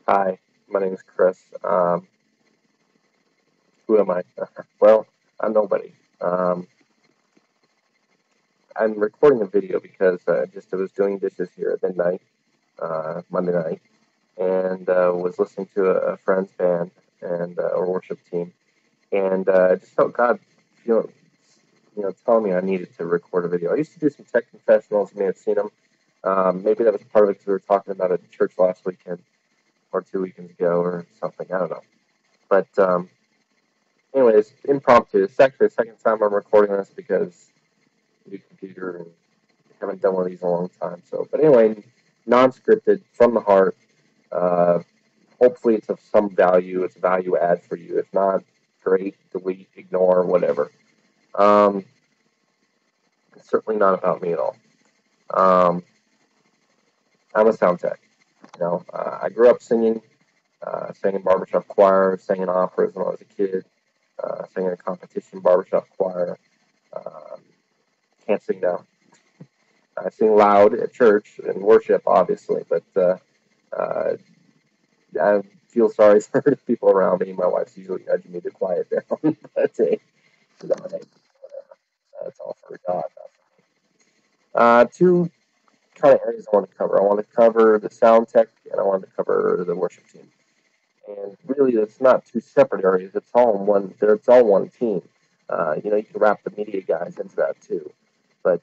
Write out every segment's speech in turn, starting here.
Hi, my name is Chris. Who am I? Well, I'm nobody. I'm recording a video because I was doing dishes here at midnight, Monday night, and was listening to a friend's band and or worship team, and I just felt God, feel, telling me I needed to record a video. I used to do some tech confessionals. You may have seen them. Maybe that was part of it because we were talking about it at church last weekend or 2 weekends ago or something. I don't know, but anyways, impromptu. It's actually the second time I'm recording this because new computer and haven't done one of these in a long time. So, but anyway, non-scripted, from the heart. Uh, Hopefully, it's of some value. It's a value add for you. If not, great. Delete, ignore, whatever. Um, it's certainly not about me at all. Um, I'm a sound tech. I grew up singing. Sang in barbershop choir, sang in operas when I was a kid. Sang in a competition barbershop choir. Um, can't sing now. I sing loud at church and worship, obviously, but uh, I feel sorry for the people around me. My wife's usually nudging me to quiet down, but hey, that's all for God. Two kind of areas I want to cover. I want to cover the sound tech, and I want to cover the worship team. And really, it's not two separate areas. It's all in one. It's all one team. You can wrap the media guys into that too, but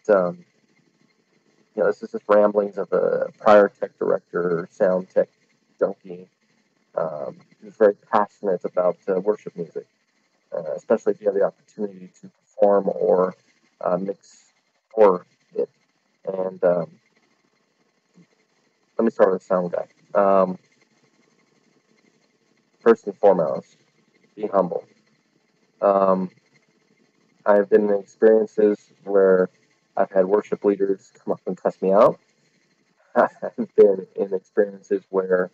this is just ramblings of a prior tech director, sound tech junkie, who's very passionate about worship music, especially if you have the opportunity to perform or mix for it. And let me start with the sound guy. First and foremost, be humble. Um, I've been in experiences where I've had worship leaders come up and cuss me out. I've been in experiences where,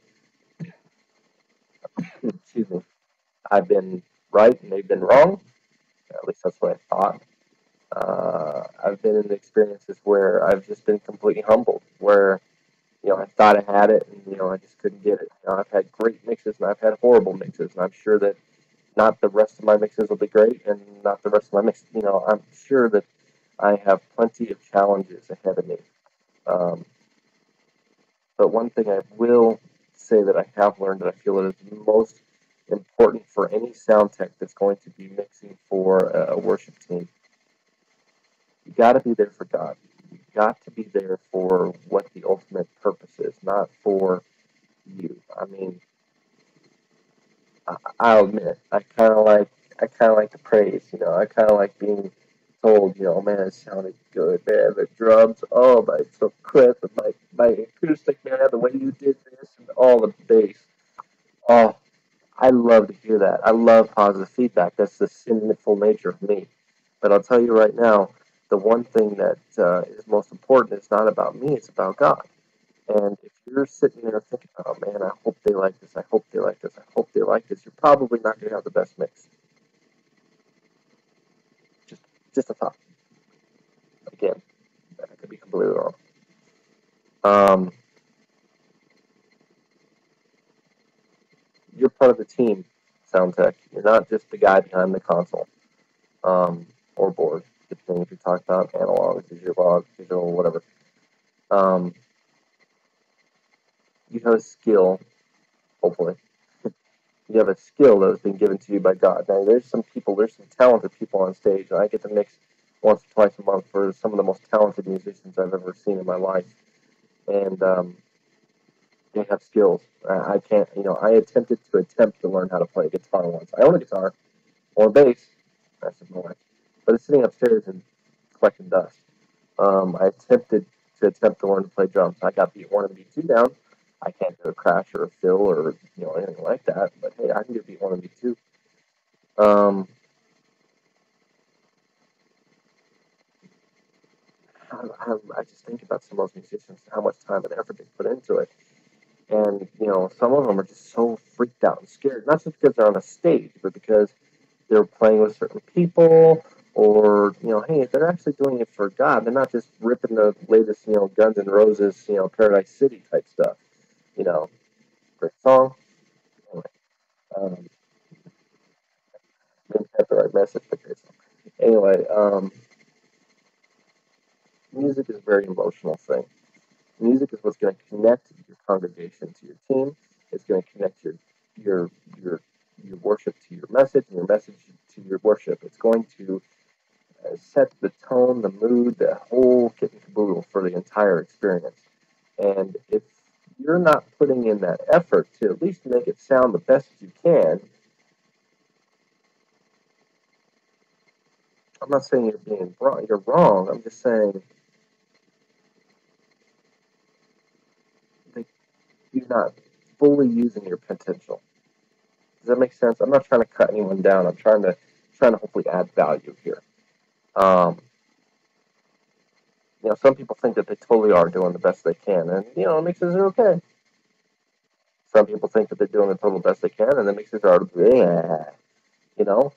excuse me, I've been right and they've been wrong. At least that's what I thought. I've been in experiences where I've just been completely humbled, where I thought I had it, and I just couldn't get it. I've had great mixes, and I've had horrible mixes, and I'm sure that not the rest of my mixes will be great, and not the rest of my mix. I'm sure that I have plenty of challenges ahead of me. Um, but one thing I will say that I have learned that I feel is most important for any sound tech that's going to be mixing for a worship team. You got to be there for God. You got to be there for what the ultimate purpose is, not for you. I mean, I'll admit, I kind of like the praise. I kind of like being told, man, it sounded good, man. The drums, oh my, it's so crisp, and my acoustic, man, the way you did this, and all the bass. Oh, I love to hear that. I love positive feedback. That's the sinful nature of me. But I'll tell you right now, the one thing that is most important is not about me, it's about God. And if you're sitting there thinking, oh man, I hope they like this, I hope they like this, I hope they like this, you're probably not going to have the best mix. Just, just a thought. Again, I could be completely wrong. Um, you're part of the team, sound tech. You're not just the guy behind the console or board, depending if you talk about analog, digital, whatever. Um, you have a skill, hopefully. You have a skill that has been given to you by God. Now, there's some talented people on stage, and I get to mix once or twice a month for some of the most talented musicians I've ever seen in my life. And they have skills. I can't, I attempt to learn how to play guitar once. I own a guitar or a bass. That's just my wife. But it's sitting upstairs and collecting dust. I attempt to learn to play drums. I got beat one and beat two down. I can't do a crash or a fill or anything like that. But hey, I can do beat one and beat two. Um, I just think about some of those musicians, how much time and effort they put into it. And, some of them are just so freaked out and scared, not just because they're on a stage, but because they're playing with certain people or, hey, they're actually doing it for God. They're not just ripping the latest, Guns N' Roses, Paradise City type stuff, you know, great song. Anyway, um, didn't have the right message, but great song. Anyway, music is a very emotional thing. Music is what's going to connect your congregation to your team. It's going to connect your your your worship to your message, and your message to your worship. It's going to set the tone, the mood, the whole kit and caboodle for the entire experience. And if you're not putting in that effort to at least make it sound the best you can, I'm not saying you're being wrong. You're wrong. I'm just saying that you're not fully using your potential. Does that make sense? I'm not trying to cut anyone down. I'm trying to hopefully add value here. Um, some people think that they totally are doing the best they can, and it makes it okay. Some people think that they're doing the total best they can, and that makes it yeah. You know,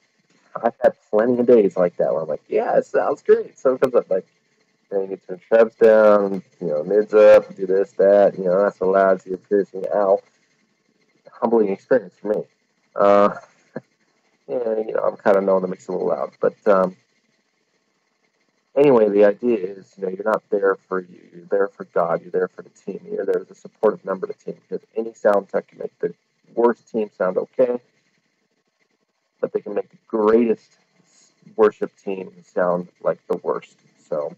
I've had plenty of days like that where I'm like, yeah, it sounds great. So it comes up like, you get some trebs down, mids up, do this, that, that's so loud, so you're piercing, ow. Humbling experience for me. Uh, I'm kind of known to mix it a little loud. But anyway, the idea is, you're not there for you. You're there for God. You're there for the team. You're there as a supportive member of the team, because any sound tech can make the worst team sound okay, but they can make the greatest worship team sound like the worst. So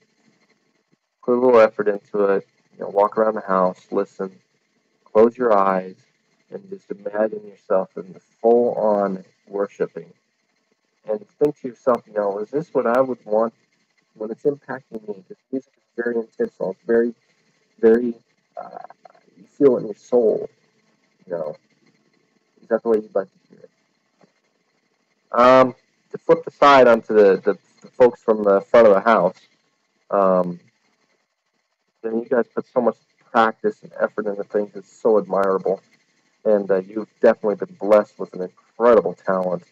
put a little effort into it. Walk around the house, listen, close your eyes, and just imagine yourself in the full-on worshiping. And think to yourself, is this what I would want when it's impacting me? This music is very intentional. It's very, very, you feel it in your soul. Is that the way you'd like to hear it? To flip the side onto the folks from the front of the house, um, then you guys put so much practice and effort into things. It's so admirable. And you've definitely been blessed with an incredible talent.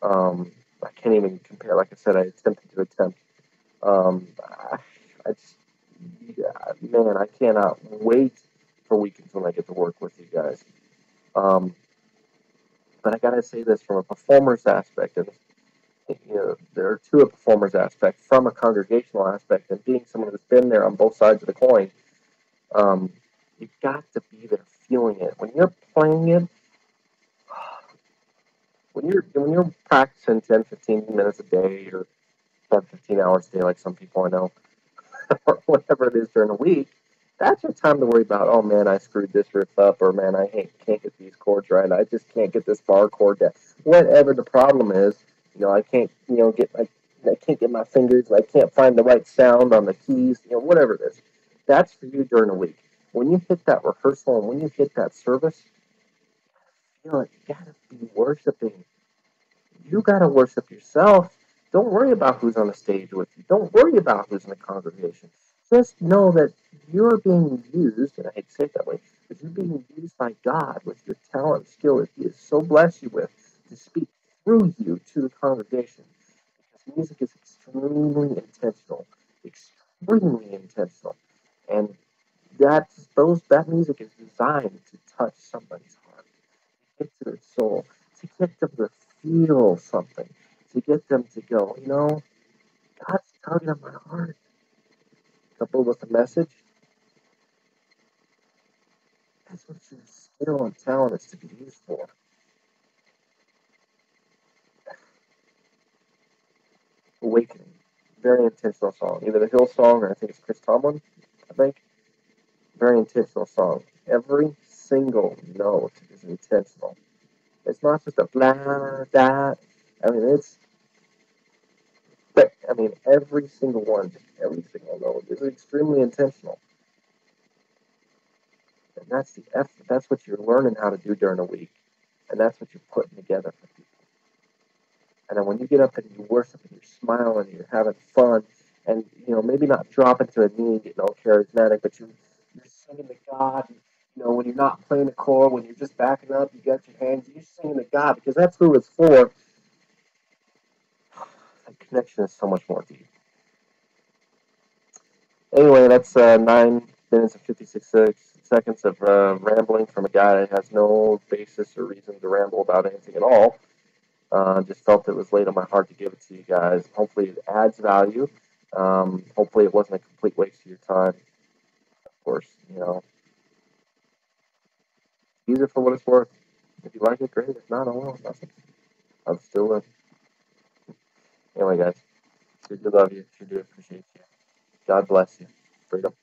I can't even compare. Like I said, I attempted to attempt. I just, man, I cannot wait for weekends when I get to work with you guys. But I gotta say this from a performer's aspect, and there are two a performer's aspect from a congregational aspect, and being someone who's been there on both sides of the coin. You've got to be there feeling it when you're playing it. When you're practicing 10, 15 minutes a day, or 10, 15 hours a day, like some people I know, or whatever it is during the week, that's your time to worry about, oh man, I screwed this riff up, or man, I can't get these chords right. I just can't get this bar chord down. Whatever the problem is, I can't, I can't get my fingers, I can't find the right sound on the keys, whatever it is. That's for you during the week. When you hit that rehearsal and when you hit that service, you gotta be worshiping. You gotta worship yourself. Don't worry about who's on the stage with you. Don't worry about who's in the congregation. Just know that you're being used, and I hate to say it that way, but you're being used by God with your talent and skill that He has so blessed you with to speak through you to the congregation. Because music is extremely intentional. Extremely intentional. And that music is designed to touch somebody's heart, to get to their soul, to get them to feel something, to get them to go, God's tugging at my heart. Coupled with the message, that's what your skill and talent is to be used for. Awakening, very intentional song. Either the Hill song, or I think it's Chris Tomlin, I think. Very intentional song. Every single note is intentional. It's not just a blah, da. Every single one, every single note is extremely intentional. And that's the effort. That's what you're learning how to do during the week. And that's what you're putting together for people. And then when you get up and you worship and you're smiling and you're having fun, and maybe not dropping to a knee and getting all charismatic, but you're singing to God. And, when you're not playing the chord, when you're just backing up, you got your hands, you're singing to God, because that's who it's for. The connection is so much more deep. Anyway, that's 9 minutes and 56 seconds of rambling from a guy that has no basis or reason to ramble about anything at all. Just felt it was laid on my heart to give it to you guys. Hopefully it adds value. Hopefully it wasn't a complete waste of your time. Of course, use it for what it's worth. If you like it, great. If not, oh well, nothing. I'm still in. Anyway, guys, sure do love you. Sure do appreciate you. God bless you. Freedom.